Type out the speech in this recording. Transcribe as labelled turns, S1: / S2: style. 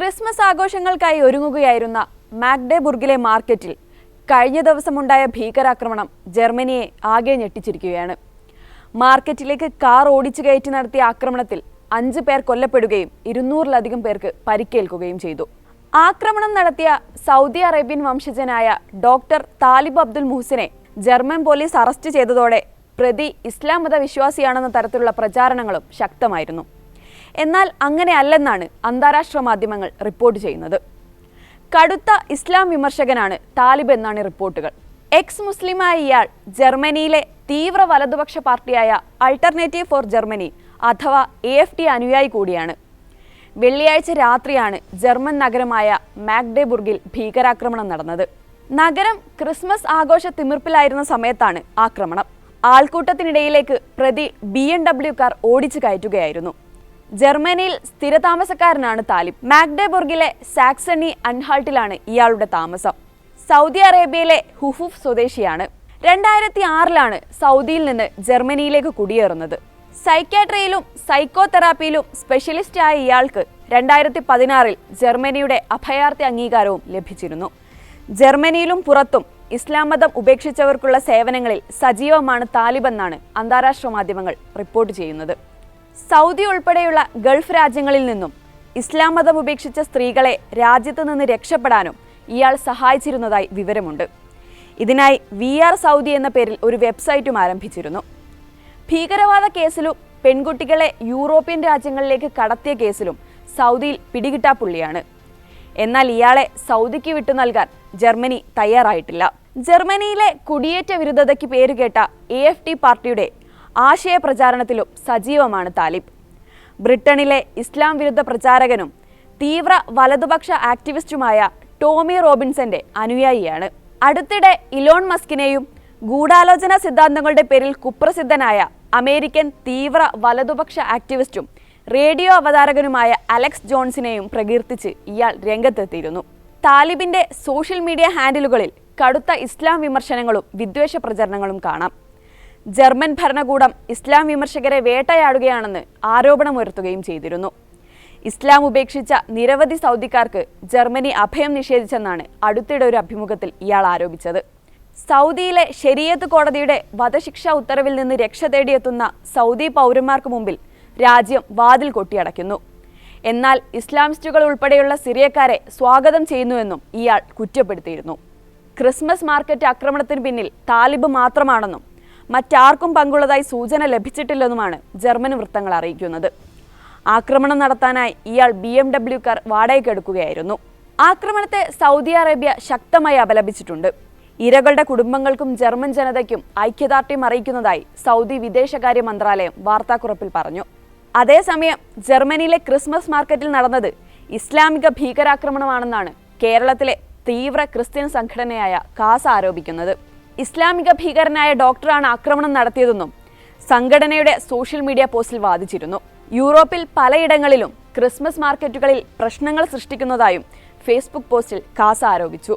S1: Christmas ആഘോഷങ്ങൾക്കായി ഒരുങ്ങുകയായിരുന്ന മാഗ്ഡെബുർഗിലെ മാർക്കറ്റിൽ കഴിഞ്ഞ ദിവസമുണ്ടായ ഭീകരാക്രമണം ജർമ്മനിയെ ആകെ ഞെട്ടിച്ചിരിക്കുകയാണ്. മാർക്കറ്റിലേക്ക് കാർ ഓടിച്ചു കയറ്റി നടത്തിയ ആക്രമണത്തിൽ 5 പേർ കൊല്ലപ്പെടുകയും 200-ലധികം പേർക്ക് പരിക്കേൽക്കുകയും ചെയ്തു. ആക്രമണം നടത്തിയ സൗദി അറേബ്യൻ വംശജനായ ഡോക്ടർ താലിബ് അബ്ദുൽ മുഹ്സിനെ ജർമ്മൻ പോലീസ് അറസ്റ്റ് ചെയ്തതോടെ പ്രതി ഇസ്ലാം മത വിശ്വാസിയാണെന്ന തരത്തിലുള്ള പ്രചാരണങ്ങളും ശക്തമായിരുന്നു. എന്നാൽ അങ്ങനെയല്ലെന്നാണ് അന്താരാഷ്ട്ര മാധ്യമങ്ങൾ റിപ്പോർട്ട് ചെയ്യുന്നത്. കടുത്ത ഇസ്ലാം വിമർശകനാണ് താലിബ് എന്നാണ് റിപ്പോർട്ടുകൾ. എക്സ് മുസ്ലിമായ ഇയാൾ ജർമ്മനിയിലെ തീവ്ര വലതുപക്ഷ പാർട്ടിയായ അൾട്ടർനേറ്റീവ് ഫോർ ജർമ്മനി അഥവാ AFD അനുയായി കൂടിയാണ്. വെള്ളിയാഴ്ച രാത്രിയാണ് ജർമ്മൻ നഗരമായ മാഗ്ഡെബുർഗിൽ ഭീകരാക്രമണം നടന്നത്. നഗരം ക്രിസ്മസ് ആഘോഷ തിമിർപ്പിലായിരുന്ന സമയത്താണ് ആക്രമണം. ആൾക്കൂട്ടത്തിനിടയിലേക്ക് പ്രതി BMW കാർ ഓടിച്ചു കയറ്റുകയായിരുന്നു. ജർമ്മനിയിൽ സ്ഥിരതാമസക്കാരനാണ് താലിബ്. മാഗ്ഡെബുർഗിലെ സാക്സണി അൻഹാൾട്ടിലാണ് ഇയാളുടെ താമസം. സൗദി അറേബ്യയിലെ ഹുഫൂഫ് സ്വദേശിയാണ്. 2006-ലാണ് സൗദിയിൽ നിന്ന് ജർമ്മനിയിലേക്ക് കുടിയേറുന്നത്. സൈക്യാട്രിയിലും സൈക്കോ തെറാപ്പിയിലും സ്പെഷ്യലിസ്റ്റ് ആയ ഇയാൾക്ക് 2016-ൽ ജർമ്മനിയുടെ അഭയാർത്ഥി അംഗീകാരവും ലഭിച്ചിരുന്നു. ജർമ്മനിയിലും പുറത്തും ഇസ്ലാം മതം ഉപേക്ഷിച്ചവർക്കുള്ള സേവനങ്ങളിൽ സജീവമാണ് താലിബ് എന്നാണ് അന്താരാഷ്ട്ര മാധ്യമങ്ങൾ റിപ്പോർട്ട് ചെയ്യുന്നത്. സൗദി ഉൾപ്പെടെയുള്ള ഗൾഫ് രാജ്യങ്ങളിൽ നിന്നും ഇസ്ലാം മതം ഉപേക്ഷിച്ച സ്ത്രീകളെ രാജ്യത്ത് നിന്ന് രക്ഷപ്പെടാനും ഇയാൾ സഹായിച്ചിരുന്നതായി വിവരമുണ്ട്. ഇതിനായി VR സൗദി എന്ന പേരിൽ ഒരു വെബ്സൈറ്റും ആരംഭിച്ചിരുന്നു. ഭീകരവാദ കേസിലും പെൺകുട്ടികളെ യൂറോപ്യൻ രാജ്യങ്ങളിലേക്ക് കടത്തിയ കേസിലും സൗദിയിൽ പിടികിട്ടാപ്പുള്ളിയാണ്. എന്നാൽ ഇയാളെ സൗദിക്ക് വിട്ടു നൽകാൻ ജർമ്മനി തയ്യാറായിട്ടില്ല. ജർമ്മനിയിലെ കുടിയേറ്റ വിരുദ്ധതയ്ക്ക് പേരുകേട്ട AFD പാർട്ടിയുടെ ആശയ പ്രചാരണത്തിലും സജീവമാണ് താലിബ്. ബ്രിട്ടനിലെ ഇസ്ലാം വിരുദ്ധ പ്രചാരകനും തീവ്ര വലതുപക്ഷ ആക്ടിവിസ്റ്റുമായ ടോമി റോബിൻസന്റെ അനുയായിയാണ്. അടുത്തിടെ ഇലോൺ മസ്കിനെയും ഗൂഢാലോചന സിദ്ധാന്തങ്ങളുടെ പേരിൽ കുപ്രസിദ്ധനായ അമേരിക്കൻ തീവ്ര വലതുപക്ഷ ആക്ടിവിസ്റ്റും റേഡിയോ അവതാരകനുമായ അലക്സ് ജോൺസിനെയും പ്രകീർത്തിച്ച് ഇയാൾ രംഗത്തെത്തിയിരുന്നു. താലിബിന്റെ സോഷ്യൽ മീഡിയ ഹാൻഡിലുകളിൽ കടുത്ത ഇസ്ലാം വിമർശനങ്ങളും വിദ്വേഷ പ്രചരണങ്ങളും കാണാം. ജർമ്മൻ ഭരണകൂടം ഇസ്ലാം വിമർശകരെ വേട്ടയാടുകയാണെന്ന് ആരോപണമുയർത്തുകയും ചെയ്തിരുന്നു. ഇസ്ലാം ഉപേക്ഷിച്ച നിരവധി സൗദിക്കാർക്ക് ജർമ്മനി അഭയം നിഷേധിച്ചെന്നാണ് അടുത്തിടെ ഒരു അഭിമുഖത്തിൽ ഇയാൾ ആരോപിച്ചത്. സൗദിയിലെ ശരീഅത്ത് കോടതിയുടെ വധശിക്ഷ ഉത്തരവിൽ നിന്ന് രക്ഷ തേടിയെത്തുന്ന സൗദി പൗരന്മാർക്ക് മുമ്പിൽ രാജ്യം വാതിൽ കൊട്ടിയടയ്ക്കുന്നു. എന്നാൽ ഇസ്ലാമിസ്റ്റുകൾ ഉൾപ്പെടെയുള്ള സിറിയക്കാരെ സ്വാഗതം ചെയ്യുന്നുവെന്നും ഇയാൾ കുറ്റപ്പെടുത്തിയിരുന്നു. ക്രിസ്മസ് മാർക്കറ്റ് ആക്രമണത്തിന് പിന്നിൽ താലിബ് മാത്രമാണെന്നും മറ്റാർക്കും പങ്കുള്ളതായി സൂചന ലഭിച്ചിട്ടില്ലെന്നുമാണ് ജർമ്മൻ വൃത്തങ്ങൾ അറിയിക്കുന്നത്. ആക്രമണം നടത്താനായി ഇയാൾ BMW കാർ വാടകയ്ക്കെടുക്കുകയായിരുന്നു. ആക്രമണത്തെ സൗദി അറേബ്യ ശക്തമായി അപലപിച്ചിട്ടുണ്ട്. ഇരകളുടെ കുടുംബങ്ങൾക്കും ജർമ്മൻ ജനതയ്ക്കും ഐക്യദാർഢ്യം അറിയിക്കുന്നതായി സൗദി വിദേശകാര്യ മന്ത്രാലയം വാർത്താക്കുറിപ്പിൽ പറഞ്ഞു. അതേസമയം ജർമ്മനിയിലെ ക്രിസ്മസ് മാർക്കറ്റിൽ നടന്നത് ഇസ്ലാമിക ഭീകരാക്രമണമാണെന്നാണ് കേരളത്തിലെ തീവ്ര ക്രിസ്ത്യൻ സംഘടനയായ കാസ ആരോപിക്കുന്നത്. ഇസ്ലാമിക ഭീകരനായ ഡോക്ടറാണ് ആക്രമണം നടത്തിയതെന്നും സംഘടനയുടെ സോഷ്യൽ മീഡിയ പോസ്റ്റിൽ വാദിച്ചിരുന്നു. യൂറോപ്പിൽ പലയിടങ്ങളിലും ക്രിസ്മസ് മാർക്കറ്റുകളിൽ പ്രശ്നങ്ങൾ സൃഷ്ടിക്കുന്നതായും ഫേസ്ബുക്ക് പോസ്റ്റിൽ കാസ ആരോപിച്ചു.